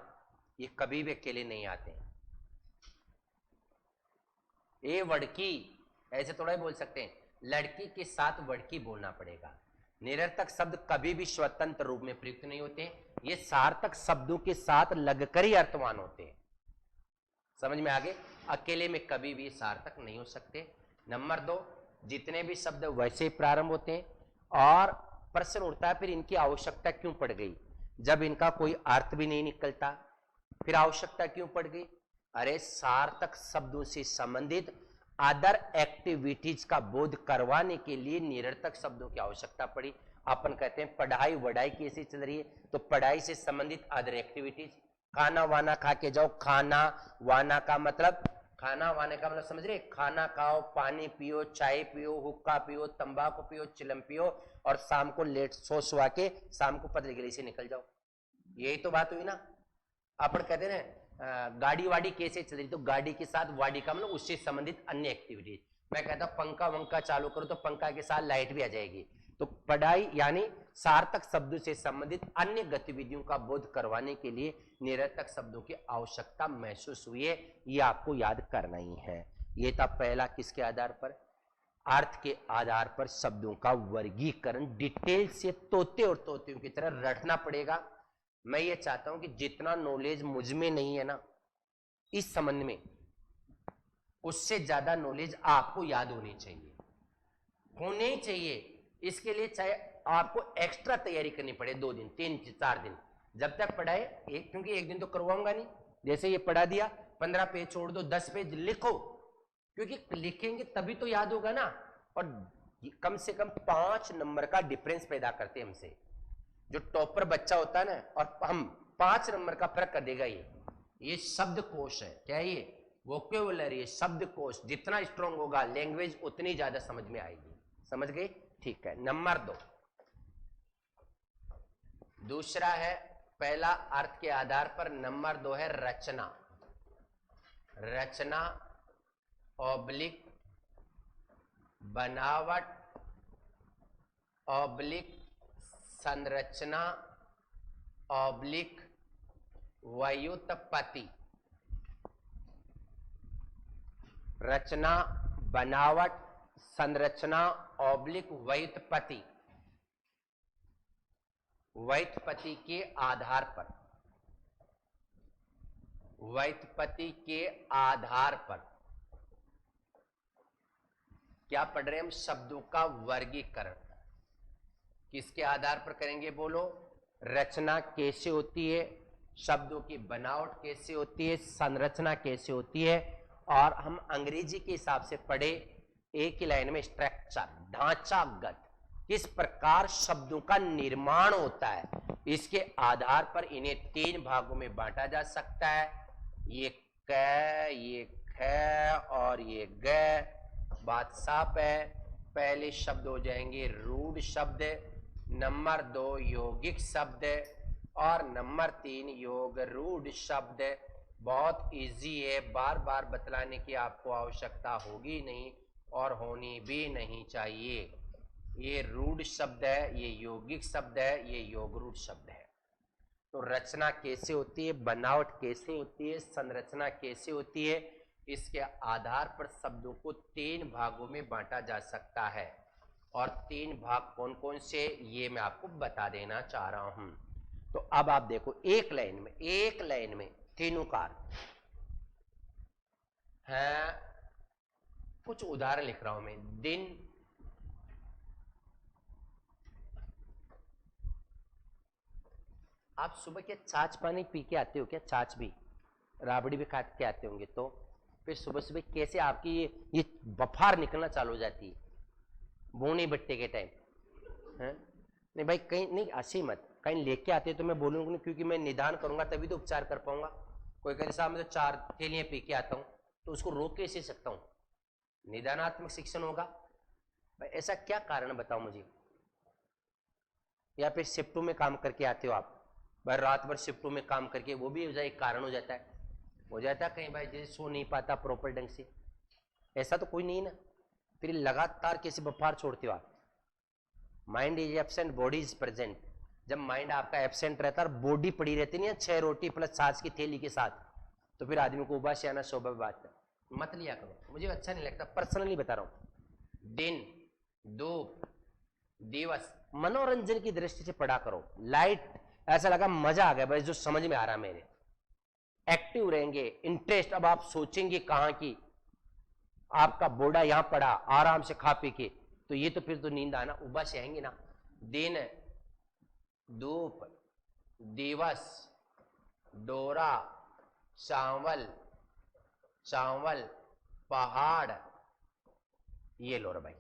ये कभी भी अकेले नहीं आते हैं। ए वड़की ऐसे थोड़ा ही बोल सकते हैं, लड़की के साथ वड़की बोलना पड़ेगा। निरर्थक शब्द कभी भी स्वतंत्र रूप में प्रयुक्त नहीं होते, ये सार्थक शब्दों के साथ लगकर ही अर्थवान होते हैं। समझ में आ गए? अकेले में कभी भी सार्थक नहीं हो सकते। नंबर 2, जितने भी शब्द वैसे प्रारंभ होते हैं। और प्रश्न उठता है, फिर इनकी आवश्यकता क्यों पड़ गई? जब इनका कोई अर्थ भी नहीं निकलता, फिर आवश्यकता क्यों पड़ गई? अरे सार्थक शब्दों से संबंधित अदर एक्टिविटीज का बोध करवाने के लिए निरर्थक शब्दों की आवश्यकता पड़ी। अपन कहते हैं पढ़ाई वढ़ाई कैसे चल रही है, तो पढ़ाई से संबंधित अदर एक्टिविटीज। खाना वाना खा के जाओ, खाना वाना का मतलब, खाना वाने का मतलब समझ रहे? खाना खाओ, पानी पियो, चाय पियो, हुक्का पियो, तंबाकू पियो, चिलम पियो और शाम को लेट सो के शाम को पतली गली से निकल जाओ। यही तो बात हुई ना। अपन कहते हैं ना गाड़ी वाड़ी कैसे चल रही, तो गाड़ी के साथ वाड़ी का मतलब उससे संबंधित अन्य एक्टिविटीज। मैं कहता हूं पंखा वंखा चालू करो तो पंखा के साथ लाइट भी आ जाएगी। तो पढ़ाई यानी सार्थक शब्दों से संबंधित अन्य गतिविधियों का बोध करवाने के लिए निरर्थक शब्दों की आवश्यकता महसूस हुई है। ये आपको याद करना ही है। ये था पहला, किसके आधार पर? अर्थ के आधार पर शब्दों का वर्गीकरण डिटेल से तोते और तोतियों की तरह रटना पड़ेगा। मैं ये चाहता हूं कि जितना नॉलेज मुझ में नहीं है ना इस संबंध में, उससे ज्यादा नॉलेज आपको याद होनी चाहिए, होनी चाहिए। इसके लिए चाहे आपको एक्स्ट्रा तैयारी करनी पड़े 2 दिन, 3, 4 दिन, जब तक पढ़ाए क्योंकि एक दिन तो करवाऊंगा नहीं। जैसे ये पढ़ा दिया, 15 पेज छोड़ दो, 10 पेज लिखो, क्योंकि लिखेंगे तभी तो याद होगा ना। और कम से कम 5 नंबर का डिफरेंस पैदा करते हैं हमसे। जो टॉपर बच्चा होता है ना, और हम 5 नंबर का फर्क कर देगा। ये शब्दकोश है। क्या है ये? वोकैबुलरी, शब्दकोश। जितना स्ट्रांग होगा लैंग्वेज उतनी ज्यादा समझ में आएगी। समझ गए? ठीक है। नंबर 2, दूसरा है, पहला अर्थ के आधार पर, नंबर 2 है रचना। रचना ऑब्लिक बनावट ऑब्लिक संरचना ऑब्लिक व्युत्पत्ति। रचना, बनावट, संरचना ऑब्लिक व्युत्पत्ति। व्युत्पत्ति के आधार पर, व्युत्पत्ति के आधार पर क्या पढ़ रहे हैं हम? शब्दों का वर्गीकरण। किसके आधार पर करेंगे बोलो? रचना कैसे होती है, शब्दों की बनावट कैसे होती है, संरचना कैसे होती है। और हम अंग्रेजी के हिसाब से पढ़े एक ही लाइन में, स्ट्रक्चर, ढांचागत, किस प्रकार शब्दों का निर्माण होता है। इसके आधार पर इन्हें 3 भागों में बांटा जा सकता है। ये क, ये ख और ये ग। बात साफ है। पहले शब्द हो जाएंगे रूढ़ शब्द, नंबर 2 यौगिक शब्द और नंबर 3 योग रूढ़ शब्द। बहुत इजी है, बार बार बतलाने की आपको आवश्यकता होगी नहीं और होनी भी नहीं चाहिए। ये रूढ़ शब्द है, ये यौगिक शब्द है, ये योग रूढ़ शब्द है। तो रचना कैसे होती है, बनावट कैसे होती है, संरचना कैसे होती है, इसके आधार पर शब्दों को 3 भागों में बांटा जा सकता है और 3 भाग कौन कौन से ये मैं आपको बता देना चाह रहा हूं। तो अब आप देखो एक लाइन में तीनों कार है। कुछ उदाहरण लिख रहा हूं मैं। दिन, आप सुबह क्या छाछ पानी पी के आते हो क्या? छाछ भी, राबड़ी भी खा के आते होंगे। तो फिर सुबह सुबह कैसे आपकी ये बफार निकलना चालू हो जाती है बोनी बट्टे के टाइम? नहीं भाई, कहीं नहीं, ऐसे मत, कहीं लेके आते तो मैं बोलूंगा नहीं, क्योंकि मैं निदान करूंगा तभी तो उपचार कर पाऊंगा। कोई कहे साहब मैं तो 4 थैलियां पी के आता हूं, तो उसको रोक कैसे सकता हूं? निदानात्मक शिक्षण होगा भाई। ऐसा क्या कारण बताओ मुझे। या फिर शिफ्टों में काम करके आते हो आप भाई, रात भर शिफ्टों में काम करके, वो भी एक कारण हो जाता है। हो जाता है कहीं भाई जैसे सो नहीं पाता प्रॉपर ढंग से, ऐसा तो कोई नहीं ना। फिर लगातार कैसे बफार छोड़ते हो आप? Mind is absent, body is present. जब माइंड आपका एब्सेंट रहता है और बॉडी पड़ी रहती नहीं है 6 रोटी प्लस छाछ की थैली के साथ, तो फिर आदमी को उबासी आना स्वाभाविक बात है। मत लिया करो, मुझे अच्छा नहीं लगता, पर्सनली बता रहा हूं। दिन, धूप, दिवस, मनोरंजन की दृष्टि से पढ़ा करो। लाइट, ऐसा लगा मजा आ गया भाई, जो समझ में आ रहा मेरे, एक्टिव रहेंगे, इंटरेस्ट। अब आप सोचेंगे कहां की आपका बोर्डा यहां पड़ा आराम से खा पी के, तो ये तो फिर तो नींद आना, उबासी आएंगे ना। दिन, धूप, दिवस, डोरा, चावल, चावल, पहाड़। ये लो रे भाई,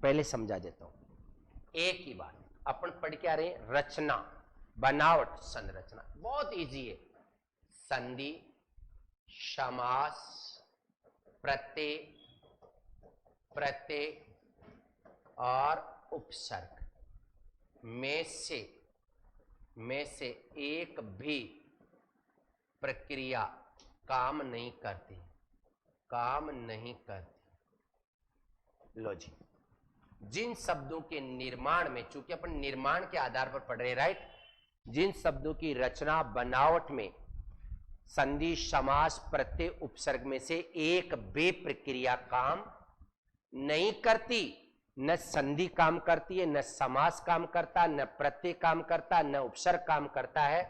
पहले समझा देता हूं एक ही बात। अपन पढ़ के आ रहे हैं रचना, बनावट, संरचना, बहुत इजी है। संधि, समास, प्रत्यय, प्रत्यय और उपसर्ग में से एक भी प्रक्रिया काम नहीं करती। लो जी, जिन शब्दों के निर्माण में, चूंकि अपन निर्माण के आधार पर पढ़ रहे हैं, राइट, जिन शब्दों की रचना बनावट में संधि, समास, प्रत्यय, उपसर्ग में से एक भी प्रक्रिया काम नहीं करती, न संधि काम करती है, न समास काम करता, न प्रत्यय काम करता, न उपसर्ग काम करता है,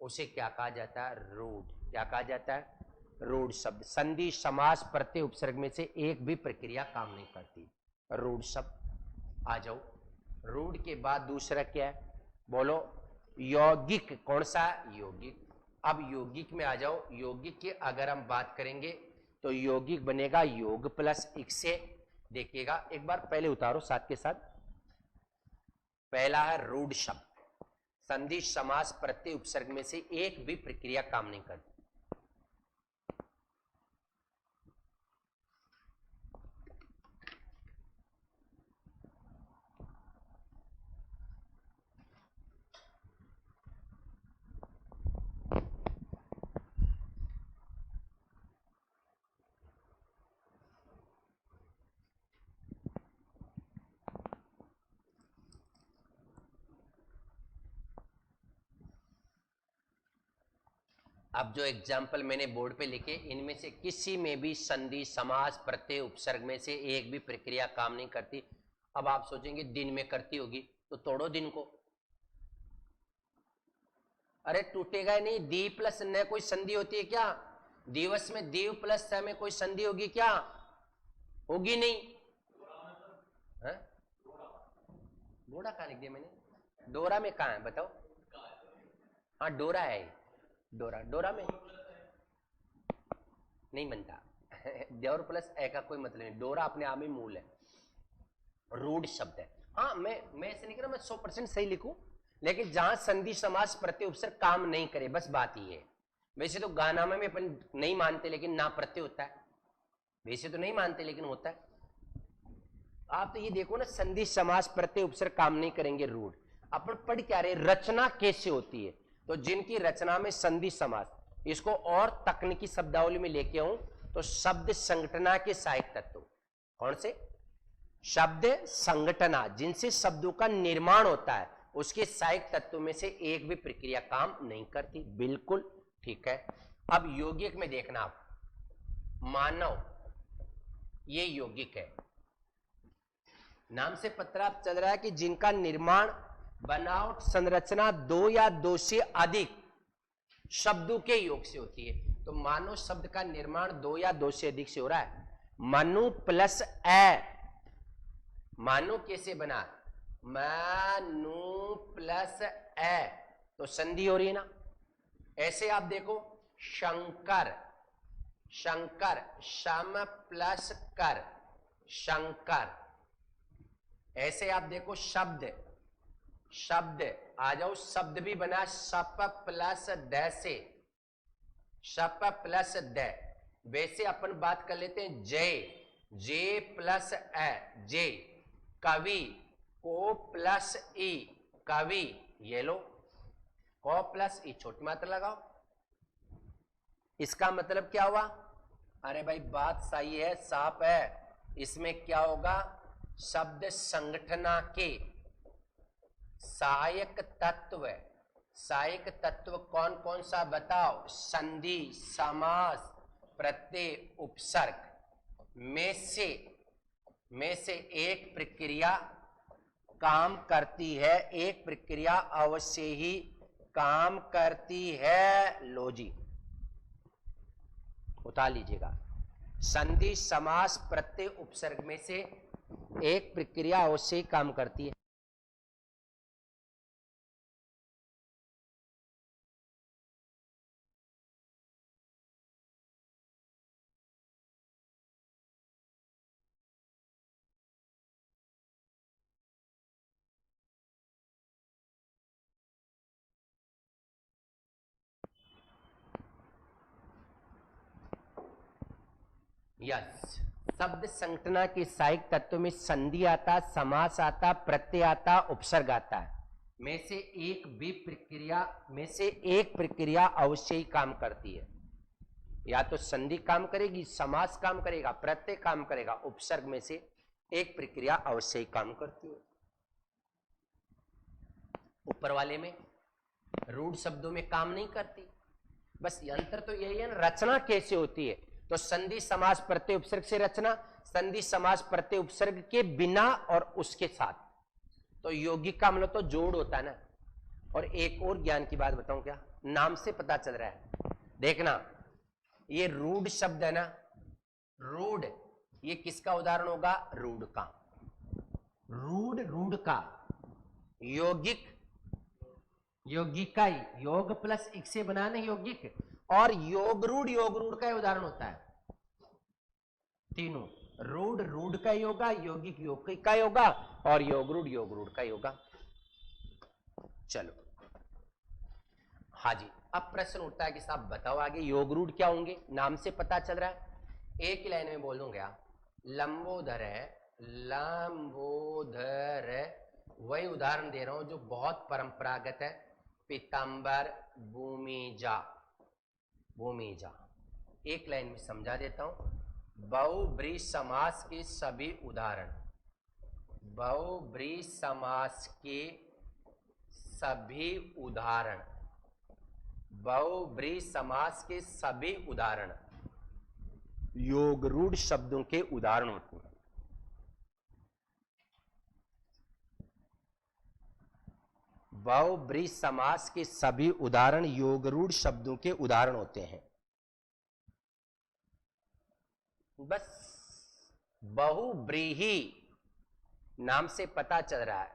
उसे क्या कहा जाता है? रूढ़। क्या कहा जाता है? रूढ़ शब्द। संधि, समास, प्रत्यय, उपसर्ग में से एक भी प्रक्रिया काम नहीं करती, रूढ़ शब्द। आ जाओ, रूढ़ के बाद दूसरा क्या है? बोलो, यौगिक। कौन सा? यौगिक। अब यौगिक में आ जाओ। यौगिक की अगर हम बात करेंगे तो यौगिक बनेगा योग प्लस इक से। देखिएगा एक बार, पहले उतारो साथ के साथ। पहला है रूढ़ शब्द। संधि, समास, प्रत्यय, उपसर्ग में से एक भी प्रक्रिया काम नहीं करती। अब जो एग्जाम्पल मैंने बोर्ड पे लिखे, इनमें से किसी में भी संधि, समास, प्रत्यय, उपसर्ग में से एक भी प्रक्रिया काम नहीं करती। अब आप सोचेंगे दिन में करती होगी, तो तोड़ो दिन को। अरे टूटेगा नहीं। दी प्लस न कोई संधि होती है क्या? दिवस में दीव प्लस स में कोई संधि होगी क्या? होगी नहीं। डोरा कहाँ लिख दिया मैंने? डोरा में कहाँ है बताओ? हाँ डोरा है, डोरा में नहीं बनता। देवर प्लस ए का कोई मतलब नहीं। डोरा अपने आप में मूल है, रूढ़ शब्द है। हाँ मैं ऐसे नहीं कर रहा मैं 100% सही लिखूं, लेकिन जहां संधि, समास, प्रत्यय, उपसर्ग काम नहीं करे, बस बात ये है। वैसे तो गाना में अपन नहीं मानते, लेकिन ना प्रत्यय होता है। वैसे तो नहीं मानते लेकिन होता है। आप तो ये देखो ना, संधि, समास, प्रत्यय, उपसर्ग काम नहीं करेंगे, रूढ़। अपन पढ़ क्या रहे, रचना कैसे होती है। तो जिनकी रचना में संधि, समास, इसको और तकनीकी शब्दावली में लेके आऊं तो शब्द संगठना के सहायक तत्व। कौन से? शब्द संगठना, जिनसे शब्दों का निर्माण होता है, उसके सहायक तत्वों में से एक भी प्रक्रिया काम नहीं करती। बिल्कुल ठीक है। अब यौगिक में देखना आप, मानव, ये यौगिक है। नाम से पता चल रहा है कि जिनका निर्माण, बनावट, संरचना दो या दो से अधिक शब्दों के योग से होती है। तो मानव शब्द का निर्माण दो या दो से अधिक से हो रहा है। मनु प्लस ए, मानो कैसे बना, मनु प्लस ए, तो संधि हो रही है ना। ऐसे आप देखो शंकर, शंकर, शम प्लस कर, शंकर। ऐसे आप देखो शब्द, शब्द आ जाओ, शब्द भी बना सप प्लस द से, सप प्लस द। वैसे अपन बात कर लेते हैं जय, जे प्लस ए, जे। कवि, को प्लस ई, कवि, ये लो, को प्लस ई, छोटी मात्रा लगाओ। इसका मतलब क्या हुआ? अरे भाई बात सही है, साफ है। इसमें क्या होगा? शब्द संगठना के सहायक तत्व, सहायक तत्व कौन कौन सा बताओ? संधि, समास, प्रत्यय, उपसर्ग में से एक प्रक्रिया काम करती है, एक प्रक्रिया अवश्य ही काम करती है। लो जी, उतार लीजिएगा। संधि, समास, प्रत्यय, उपसर्ग में से एक प्रक्रिया अवश्य ही काम करती है। यस, शब्द संगठना के सहायक तत्व में संधि आता, समास आता, प्रत्यय आता, उपसर्ग आता है। में से एक प्रक्रिया अवश्य ही काम करती है। या तो संधि काम करेगी, समास काम करेगा, प्रत्यय काम करेगा, उपसर्ग में से एक प्रक्रिया अवश्य ही काम करती है। ऊपर वाले में रूढ़ शब्दों में काम नहीं करती। बस अंतर तो यही है ना, रचना कैसे होती है। तो संधि, समास, प्रत्यय, उपसर्ग से रचना, संधि, समास, प्रत्यय, उपसर्ग के बिना और उसके साथ। तो यौगिक का मतलब तो जोड़ होता है ना। और एक और ज्ञान की बात बताऊं क्या, नाम से पता चल रहा है। देखना, ये रूढ़ शब्द है ना, रूढ़, ये किसका उदाहरण होगा? रूढ़ का। रूढ़, रूढ़ का। यौगिक, यौगिकाई, योग प्लस इक से बनाने यौगिक। और योग रूढ़ का उदाहरण होता है। तीनों, रूढ़ रूढ़ का योगा, यौगिक योग का योगा, और योग रूढ़ का योगा। चलो, हाँ जी, अब प्रश्न उठता है कि साहब बताओ आगे योग रूढ़ क्या होंगे। नाम से पता चल रहा है। एक ही लाइन में बोल दूंगा, लंबोदर है, लंबोदर, वही उदाहरण दे रहा हूं जो बहुत परंपरागत है। पीतांबर, भूमिजा, भूमिजा। एक लाइन में समझा देता हूं। बहुब्रीहि समास के सभी उदाहरण, बहुब्रीहि समास के सभी उदाहरण, बहुब्रीहि समास के सभी उदाहरण योग रूढ़ शब्दों के उदाहरण होते हैं। बहुब्रीहि समास के सभी उदाहरण योग रूढ़ शब्दों के उदाहरण होते हैं। बस बहुब्रीहि नाम से पता चल रहा है,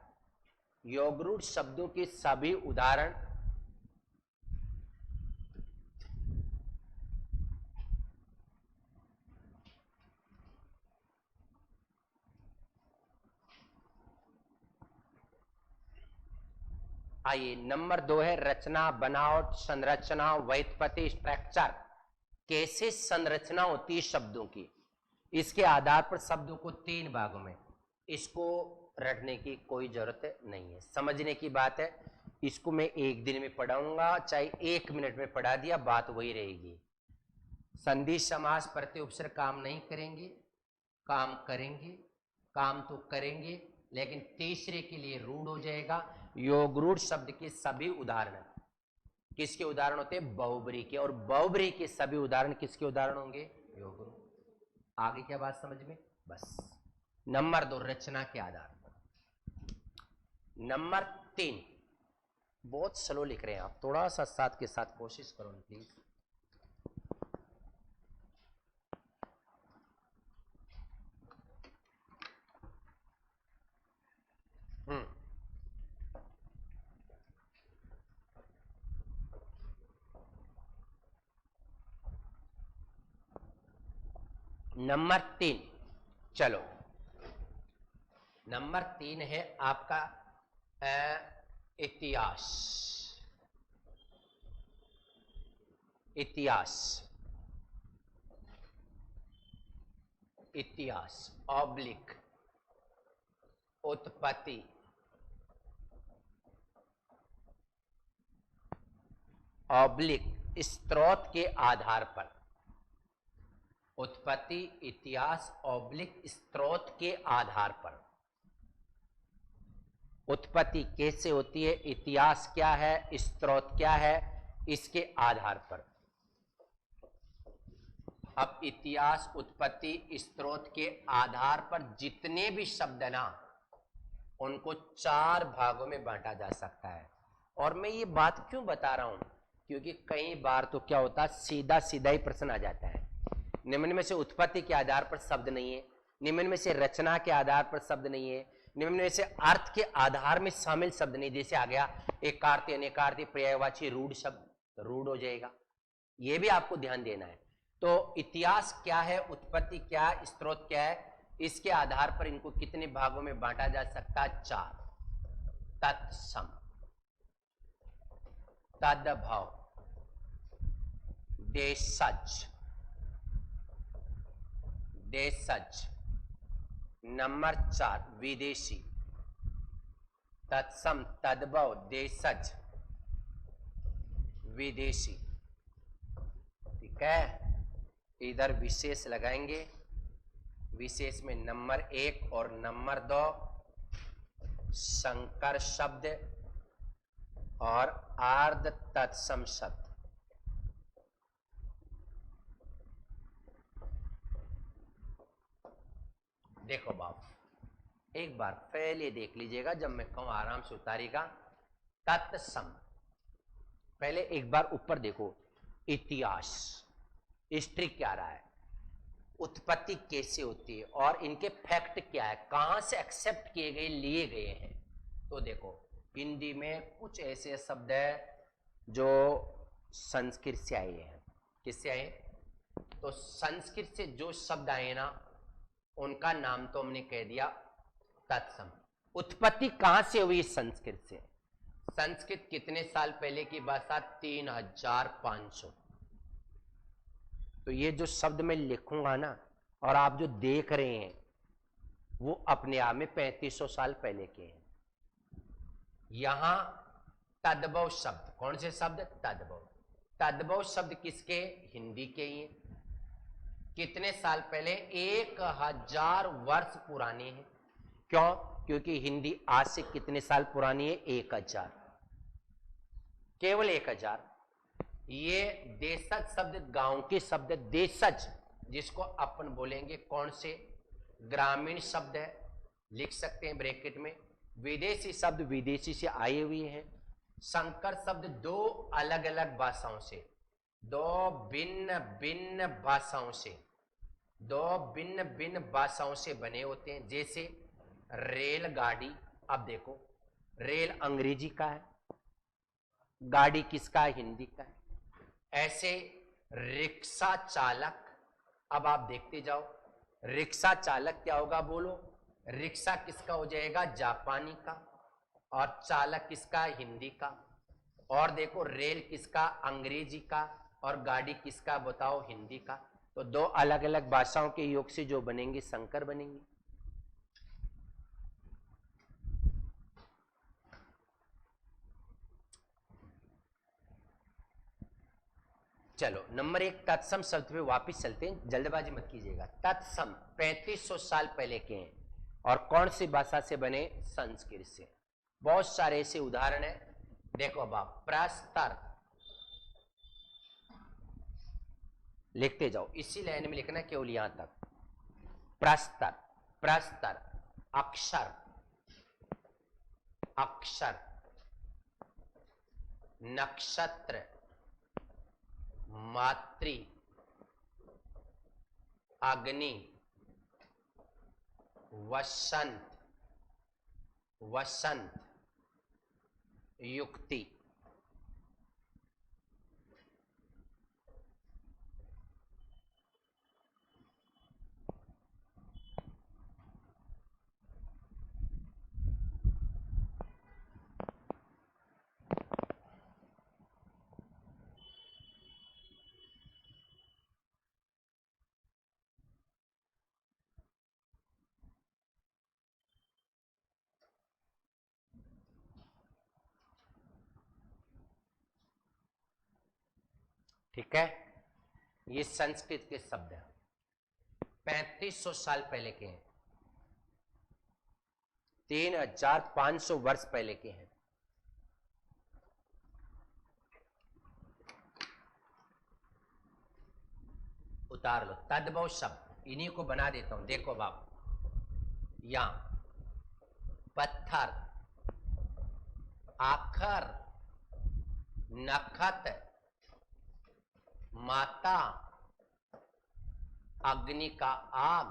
योग रूढ़ शब्दों के सभी उदाहरण आइए, नंबर 2 है रचना, बनावट, संरचना, व्युत्पत्ति, स्ट्रक्चर। कैसे संरचना होती है शब्दों की, इसके आधार पर शब्दों को 3 भागों में, इसको रटने की कोई जरूरत नहीं है, समझने की बात है। इसको मैं एक दिन में पढ़ाऊंगा, चाहे 1 मिनट में पढ़ा दिया, बात वही रहेगी। संधि, समास, प्रत्यय, उपसर्ग काम नहीं करेंगे, काम करेंगे, काम तो करेंगे, लेकिन तीसरे के लिए रूढ़ हो जाएगा। योग रूढ़ शब्द के सभी उदाहरण किसके उदाहरण होते हैं? बहुब्रीहि के। और बहुब्रीहि के सभी उदाहरण किसके उदाहरण होंगे? योग रूढ़। आगे क्या बात समझ में? बस। नंबर 2 रचना के आधार पर। नंबर 3 बहुत स्लो लिख रहे हैं आप, थोड़ा सा साथ के साथ कोशिश करो प्लीज। नंबर 3, चलो नंबर 3 है आपका इतिहास। इतिहास, इतिहास ऑब्लिक उत्पत्ति, ऑब्लिक स्रोत के आधार पर। उत्पत्ति, इतिहास ऑब्लिक स्रोत के आधार पर। उत्पत्ति कैसे होती है, इतिहास क्या है, स्रोत क्या है, इसके आधार पर। अब इतिहास, उत्पत्ति, स्रोत के आधार पर जितने भी शब्द ना, उनको 4 भागों में बांटा जा सकता है। और मैं ये बात क्यों बता रहा हूं, क्योंकि कई बार तो क्या होता है, सीधा सीधा ही प्रश्न आ जाता है। निम्न में से उत्पत्ति के आधार पर शब्द नहीं है, निम्न में से रचना के आधार पर शब्द नहीं है, निम्न में से अर्थ के आधार में शामिल शब्द नहीं। जैसे आ गया एकार्थी, अनेकार्थी, पर्यायवाची, रूढ़ शब्द, तो रूढ़ हो जाएगा। ये भी आपको ध्यान देना है। तो इतिहास क्या है, उत्पत्ति क्या है, स्रोत क्या है, इसके आधार पर इनको कितने भागों में बांटा जा सकता है? 4। तत्सम, तद्भव, देशज, देशज। नंबर 4 विदेशी। तत्सम, तद्भव, देशज, विदेशी। ठीक है, इधर विशेष लगाएंगे। विशेष में नंबर 1 और नंबर 2 संकर शब्द और आर्ध तत्सम शब्द। देखो बाप, एक बार पहले देख लीजिएगा, जब मैं कहूं आराम से उतारिएगा। तत्सम, पहले एक बार ऊपर देखो, इतिहास, हिस्ट्री क्या रहा है, उत्पत्ति कैसे होती है और इनके फैक्ट क्या है, कहां से एक्सेप्ट किए गए, लिए गए हैं। तो देखो हिंदी में कुछ ऐसे शब्द है जो संस्कृत से आए हैं। किससे आए? तो संस्कृत से जो शब्द आए ना, उनका नाम तो हमने कह दिया तत्सम। उत्पत्ति कहां से हुई? संस्कृत से। संस्कृत कितने साल पहले की भाषा? 3500। तो ये जो शब्द मैं लिखूंगा ना, और आप जो देख रहे हैं, वो अपने आप में 3500 साल पहले के हैं। यहां तद्भव शब्द, कौन से शब्द? तद्भव। तद्भव शब्द किसके? हिंदी के ही हैं। कितने साल पहले? 1000 वर्ष पुराने हैं। क्यों? क्योंकि हिंदी आज से कितने साल पुरानी है? 1000, केवल 1000। ये देशज शब्द गांव के शब्द, देशज जिसको अपन बोलेंगे कौन से? ग्रामीण शब्द है, लिख सकते हैं ब्रैकेट में। विदेशी शब्द विदेशी से आए हुए हैं। संकर शब्द 2 अलग अलग भाषाओं से, 2 भिन्न भिन्न भाषाओं से, 2 भिन्न भिन्न भाषाओं से बने होते हैं। जैसे रेलगाड़ी, अब देखो रेल अंग्रेजी का है, गाड़ी किसका है? हिंदी का है। ऐसे रिक्शा चालक, अब आप देखते जाओ, रिक्शा चालक क्या होगा? बोलो, रिक्शा किसका हो जाएगा? जापानी का। और चालक किसका? हिंदी का। और देखो रेल किसका? अंग्रेजी का। और गाड़ी किसका? बताओ, हिंदी का। तो 2 अलग अलग भाषाओं के योग से जो बनेंगे संकर बनेंगे। चलो नंबर 1 तत्सम शब्द पे वापिस चलते हैं, जल्दबाजी मत कीजिएगा। तत्सम 3500 साल पहले के हैं और कौन सी भाषा से बने? संस्कृत से। बहुत सारे ऐसे उदाहरण है, देखो अब आप प्रस्तर लिखते जाओ, इसी लाइन में लिखना केवल यहां तक। प्रस्तर, प्रस्तर, अक्षर, अक्षर, नक्षत्र, मातृ, अग्नि, वसंत, वसंत, युक्ति। ठीक है, ये संस्कृत के शब्द हैं, 3500 साल पहले के हैं, 3500 वर्ष पहले के हैं। उतार लो तद्भव शब्द, इन्हीं को बना देता हूं, देखो बाप, यहां पत्थर, आखर, नखत, माता, अग्नि का आग,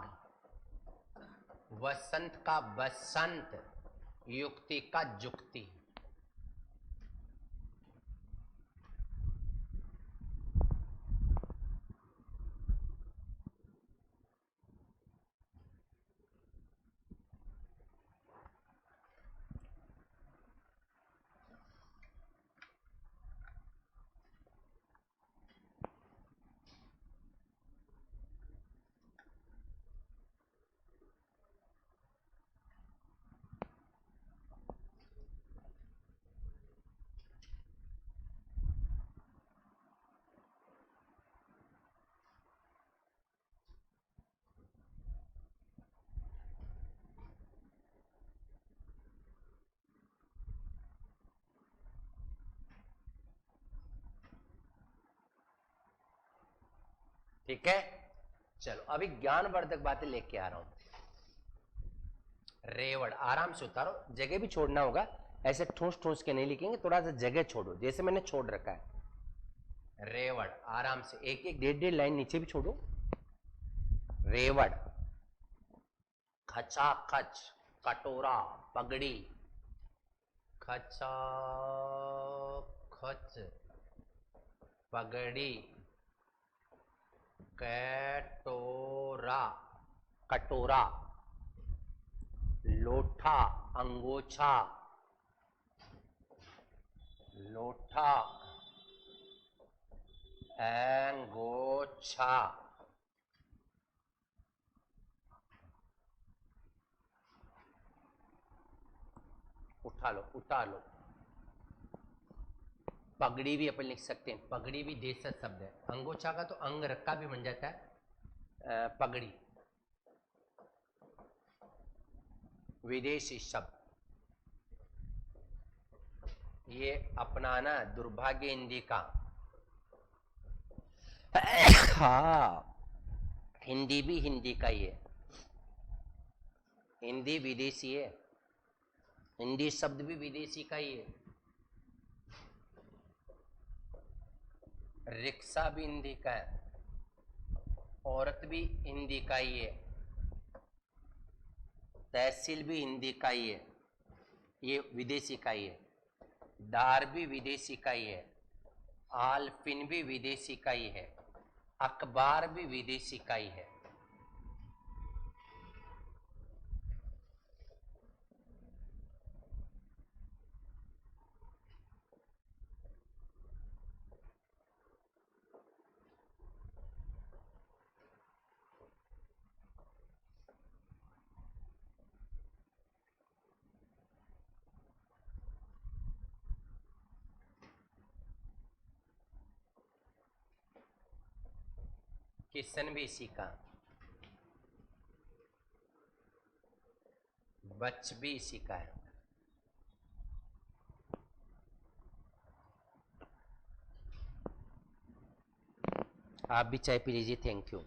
वसंत का बसंत, युक्ति का जुक्ति। ठीक है, चलो अभी ज्ञानवर्धक बातें लेके आ रहा हूं। रेवड़, आराम से उतारो, जगह भी छोड़ना होगा, ऐसे ठूस ठूस के नहीं लिखेंगे, थोड़ा सा जगह छोड़ो, जैसे मैंने छोड़ रखा है। रेवड़, आराम से, एक एक डेढ़ डेढ़ लाइन नीचे भी छोड़ो। रेवड़, खचा खच, कटोरा, पगड़ी, खचा खच, पगड़ी, कटोरा, कटोरा, लोठा, अंगोछा, लोठा, अंगोछा, उठा लो, उठा लो। पगड़ी भी अपन लिख सकते हैं, पगड़ी भी देशज शब्द है। अंगोछा का तो अंग रक्का भी बन जाता है, पगड़ी विदेशी शब्द। ये अपनाना दुर्भाग्य हिंदी का। हाँ, हिंदी भी हिंदी का ही है, हिंदी विदेशी है, हिंदी शब्द भी विदेशी का ही है। रिक्शा भी हिंदी का है, औरत भी हिंदी का ही है, तहसील भी हिंदी का ही है, ये विदेशी का ही है। दार भी विदेशी का ही है, आलपिन भी विदेशी का ही है, अखबार भी विदेशी का ही है। किशन भी इसी का, बच भी इसी का है। आप भी चाय पी लीजिए, थैंक यू।